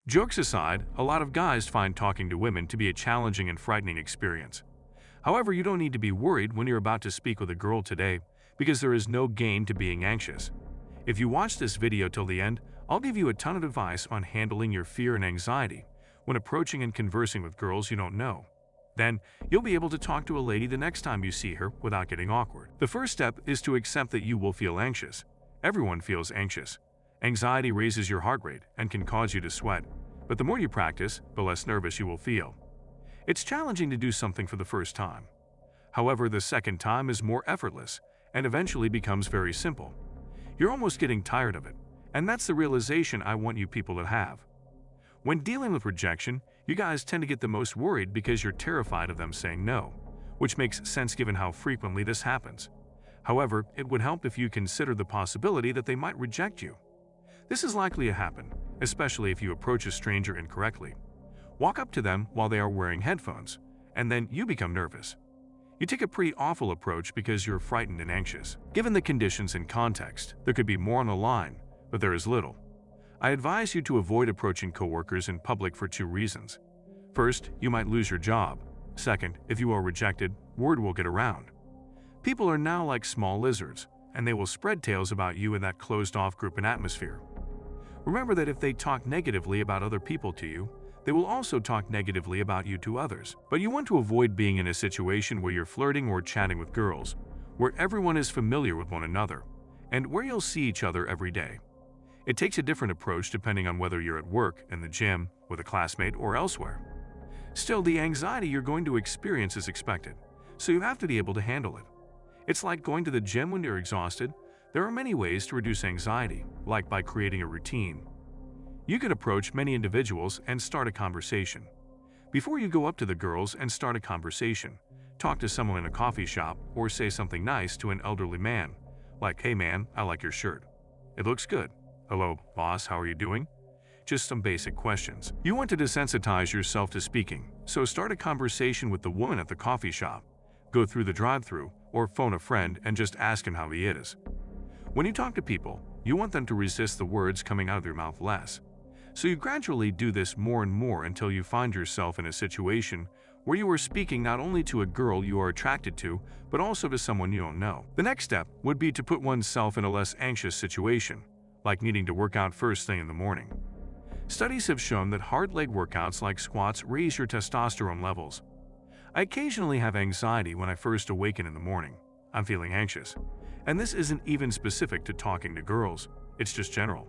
Jokes aside, a lot of guys find talking to women to be a challenging and frightening experience. However, you don't need to be worried when you're about to speak with a girl today, because there is no gain to being anxious. If you watch this video till the end, I'll give you a ton of advice on handling your fear and anxiety when approaching and conversing with girls you don't know. Then, you'll be able to talk to a lady the next time you see her without getting awkward. The first step is to accept that you will feel anxious. Everyone feels anxious. Anxiety raises your heart rate and can cause you to sweat, but the more you practice, the less nervous you will feel. It's challenging to do something for the first time. However, the second time is more effortless and eventually becomes very simple. You're almost getting tired of it, and that's the realization I want you people to have. When dealing with rejection, you guys tend to get the most worried because you're terrified of them saying no, which makes sense given how frequently this happens. However, it would help if you consider the possibility that they might reject you. This is likely to happen, especially if you approach a stranger incorrectly. Walk up to them while they are wearing headphones, and then you become nervous. You take a pretty awful approach because you're frightened and anxious. Given the conditions and context, there could be more on the line, but there is little. I advise you to avoid approaching coworkers in public for 2 reasons. First, you might lose your job. Second, if you are rejected, word will get around. People are now like small lizards, and they will spread tales about you in that closed-off group and atmosphere. Remember that if they talk negatively about other people to you, they will also talk negatively about you to others. But you want to avoid being in a situation where you're flirting or chatting with girls, where everyone is familiar with one another, and where you'll see each other every day. It takes a different approach depending on whether you're at work, in the gym, with a classmate, or elsewhere. Still, the anxiety you're going to experience is expected, so you have to be able to handle it. It's like going to the gym when you're exhausted. There are many ways to reduce anxiety, like by creating a routine. You could approach many individuals and start a conversation. Before you go up to the girls and start a conversation, talk to someone in a coffee shop or say something nice to an elderly man, like, "Hey man, I like your shirt. It looks good. Hello, boss, how are you doing?" Just some basic questions. You want to desensitize yourself to speaking, so start a conversation with the woman at the coffee shop. Go through the drive-thru or phone a friend and just ask him how he is. When you talk to people, you want them to resist the words coming out of your mouth less. So you gradually do this more and more until you find yourself in a situation where you are speaking not only to a girl you are attracted to, but also to someone you don't know. The next step would be to put oneself in a less anxious situation, like needing to work out first thing in the morning. Studies have shown that hard leg workouts like squats raise your testosterone levels. I occasionally have anxiety when I first awaken in the morning. I'm feeling anxious. And this isn't even specific to talking to girls, it's just general.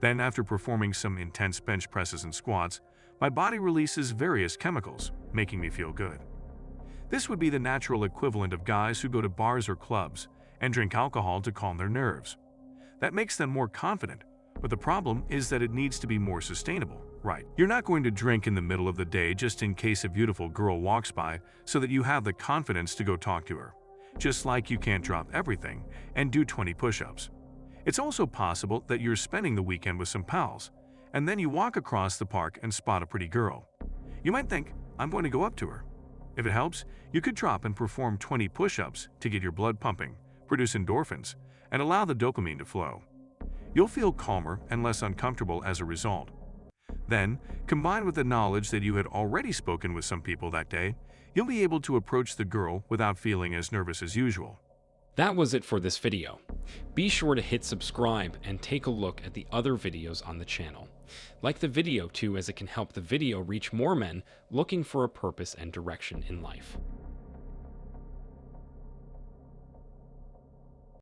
Then, after performing some intense bench presses and squats, my body releases various chemicals, making me feel good. This would be the natural equivalent of guys who go to bars or clubs and drink alcohol to calm their nerves. That makes them more confident, but the problem is that it needs to be more sustainable, right? You're not going to drink in the middle of the day just in case a beautiful girl walks by so that you have the confidence to go talk to her. Just like you can't drop everything and do 20 push-ups. It's also possible that you're spending the weekend with some pals, and then you walk across the park and spot a pretty girl. You might think, "I'm going to go up to her." If it helps, you could drop and perform 20 push-ups to get your blood pumping, produce endorphins, and allow the dopamine to flow. You'll feel calmer and less uncomfortable as a result. Then, combined with the knowledge that you had already spoken with some people that day, you'll be able to approach the girl without feeling as nervous as usual. That was it for this video. Be sure to hit subscribe and take a look at the other videos on the channel. Like the video too, as it can help the video reach more men looking for a purpose and direction in life.